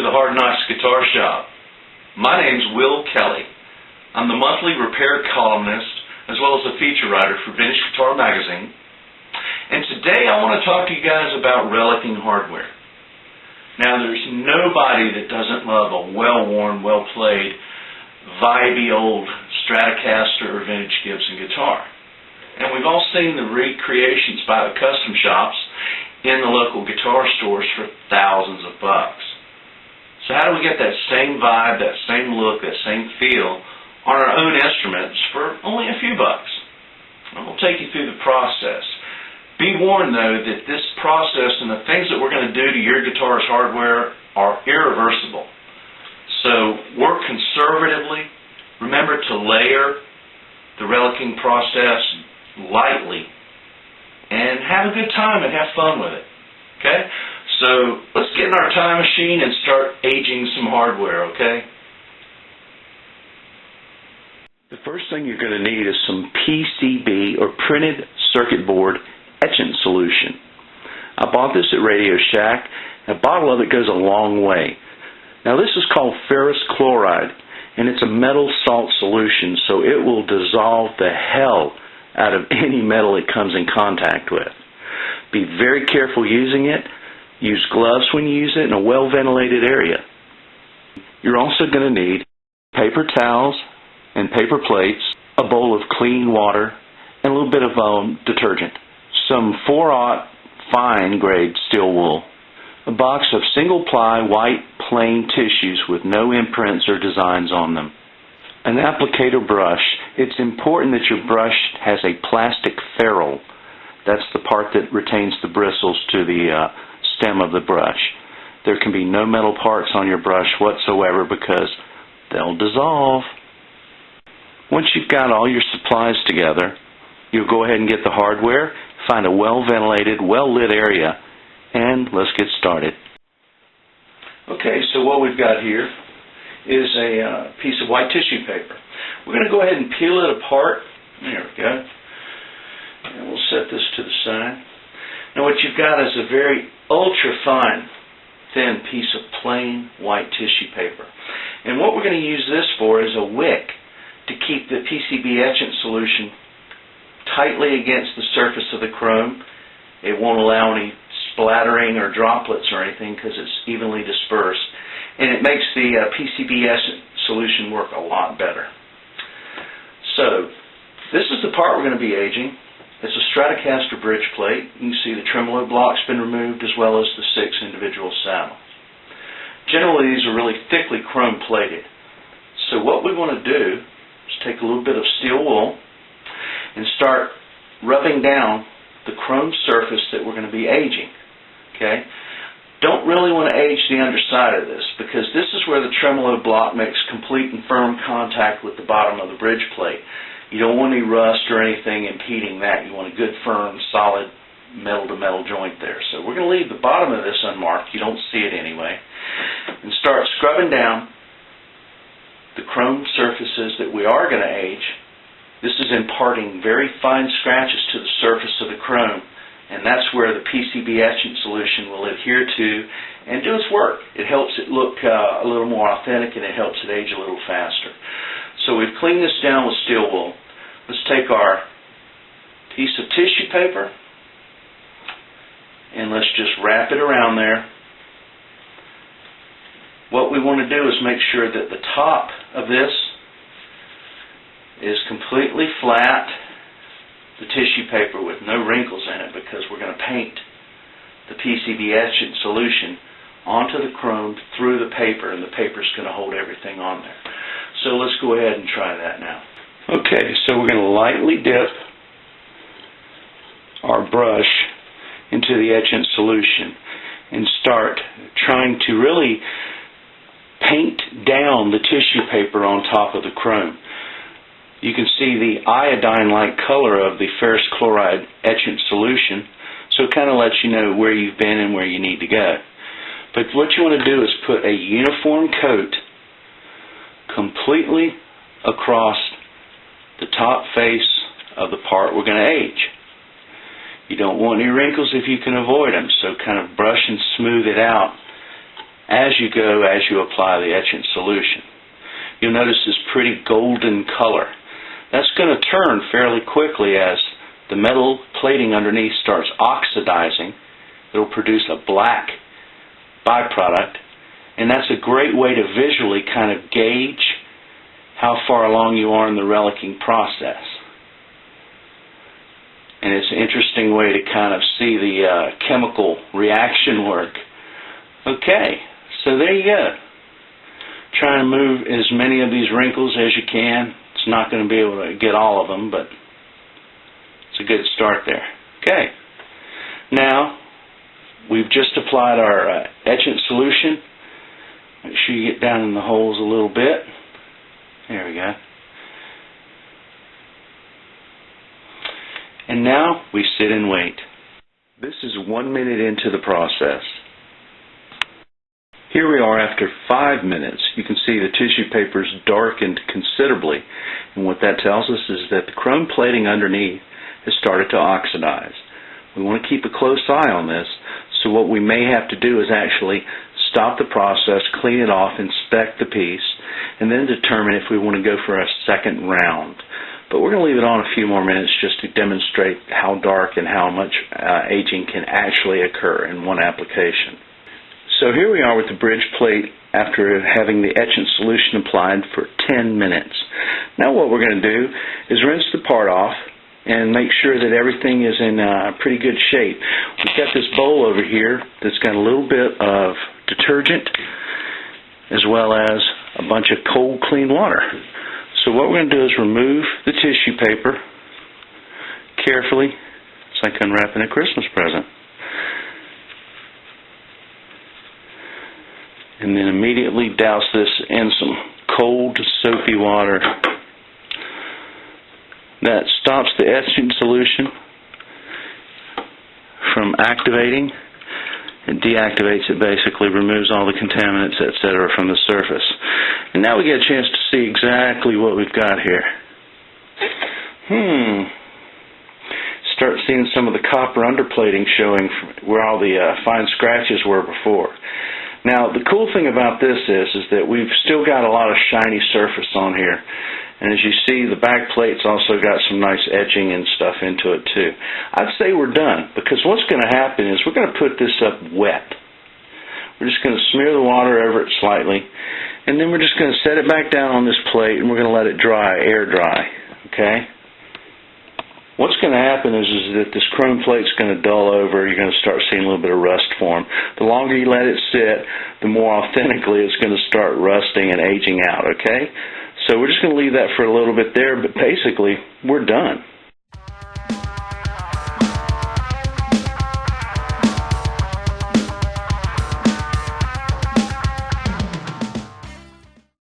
the Hard Knocks Guitar Shop. My name's Will Kelly. I'm the monthly repair columnist as well as a feature writer for Vintage Guitar Magazine. And today I want to talk to you guys about relicing hardware. Now, there's nobody that doesn't love a well-worn, well-played, vibey old Stratocaster or vintage Gibson guitar. And we've all seen the recreations by the custom shops in the local guitar stores for thousands of bucks. So how do we get that same vibe, that same look, that same feel on our own instruments for only a few bucks? And we'll take you through the process. Be warned, though, that this process and the things that we're going to do to your guitar's hardware are irreversible. So work conservatively. Remember to layer the relicing process lightly. And have a good time and have fun with it. Okay? So let's get in our time machine and start aging some hardware, okay? The first thing you're going to need is some PCB or printed circuit board etchant solution. I bought this at Radio Shack. A bottle of it goes a long way. Now this is called Ferrous Chloride, and it's a metal salt solution, so it will dissolve the hell out of any metal it comes in contact with. Be very careful using it. Use gloves when you use it in a well-ventilated area. You're also going to need paper towels and paper plates, a bowl of clean water, and a little bit of detergent. Some 4/0 fine grade steel wool. A box of single-ply white plain tissues with no imprints or designs on them. An applicator brush. It's important that your brush has a plastic ferrule. That's the part that retains the bristles to the stem of the brush. There can be no metal parts on your brush whatsoever because they'll dissolve. Once you've got all your supplies together, you'll go ahead and get the hardware, find a well-ventilated, well-lit area, and let's get started. Okay, so what we've got here is a piece of white tissue paper. We're going to go ahead and peel it apart. There we go. And we'll set this to the side. Now what you've got is a very ultra-fine, thin piece of plain white tissue paper. And what we're going to use this for is a wick to keep the PCB Etchant Solution tightly against the surface of the chrome. It won't allow any splattering or droplets or anything because it's evenly dispersed. And it makes the PCB Etchant Solution work a lot better. So, this is the part we're going to be aging. It's a Stratocaster bridge plate. You can see the tremolo block's been removed as well as the 6 individual saddles. Generally, these are really thickly chrome plated. So what we want to do is take a little bit of steel wool and start rubbing down the chrome surface that we're going to be aging. Okay? Don't really want to age the underside of this because this is where the tremolo block makes complete and firm contact with the bottom of the bridge plate. You don't want any rust or anything impeding that. You want a good, firm, solid metal-to-metal joint there. So we're going to leave the bottom of this unmarked. You don't see it anyway. And start scrubbing down the chrome surfaces that we are going to age. This is imparting very fine scratches to the surface of the chrome. And that's where the PCB Etchant Solution will adhere to and do its work. It helps it look a little more authentic and it helps it age a little faster. So we've cleaned this down with steel wool. Let's take our piece of tissue paper and let's just wrap it around there. What we want to do is make sure that the top of this is completely flat, the tissue paper with no wrinkles in it because we're going to paint the PCB Etchant Solution onto the chrome through the paper, and the paper is going to hold everything on there. So let's go ahead and try that now. Okay, so we're going to lightly dip our brush into the etchant solution and start trying to really paint down the tissue paper on top of the chrome. You can see the iodine-like color of the Ferrous Chloride Etchant Solution, so it kind of lets you know where you've been and where you need to go. But what you want to do is put a uniform coat completely across the top face of the part we're going to age. You don't want any wrinkles if you can avoid them, so kind of brush and smooth it out as you go, as you apply the etchant solution. You'll notice this pretty golden color. That's going to turn fairly quickly as the metal plating underneath starts oxidizing. It'll produce a black byproduct, and that's a great way to visually kind of gauge how far along you are in the relicing process. And it's an interesting way to kind of see the chemical reaction work. Okay, so there you go. Try to move as many of these wrinkles as you can. It's not going to be able to get all of them, but it's a good start there. Okay, now we've just applied our etchant solution. Make sure you get down in the holes a little bit. There we go. And now we sit and wait. This is 1 minute into the process. Here we are after 5 minutes. You can see the tissue paper's darkened considerably, and what that tells us is that the chrome plating underneath has started to oxidize. We want to keep a close eye on this, so what we may have to do is actually stop the process, clean it off, inspect the piece, and then determine if we want to go for a second round. But we're going to leave it on a few more minutes just to demonstrate how dark and how much aging can actually occur in one application. So here we are with the bridge plate after having the etchant solution applied for 10 minutes. Now what we're going to do is rinse the part off and make sure that everything is in pretty good shape. We've got this bowl over here that's got a little bit of detergent as well as a bunch of cold clean water. So what we're going to do is remove the tissue paper carefully. It's like unwrapping a Christmas present. And then immediately douse this in some cold, soapy water. That stops the etchant solution from activating. It deactivates it, basically removes all the contaminants, etc. from the surface. And now we get a chance to see exactly what we've got here. Start seeing some of the copper underplating showing where all the fine scratches were before. Now the cool thing about this is that we've still got a lot of shiny surface on here. And as you see, the back plate's also got some nice etching and stuff into it too. I'd say we're done, because what's going to happen is we're going to put this up wet. We're just going to smear the water over it slightly, and then we're just going to set it back down on this plate, and we're going to let it dry, air dry. Okay? What's going to happen is that this chrome plate's going to dull over. You're going to start seeing a little bit of rust form. The longer you let it sit, the more authentically it's going to start rusting and aging out. Okay? So we're just going to leave that for a little bit there, but basically, we're done.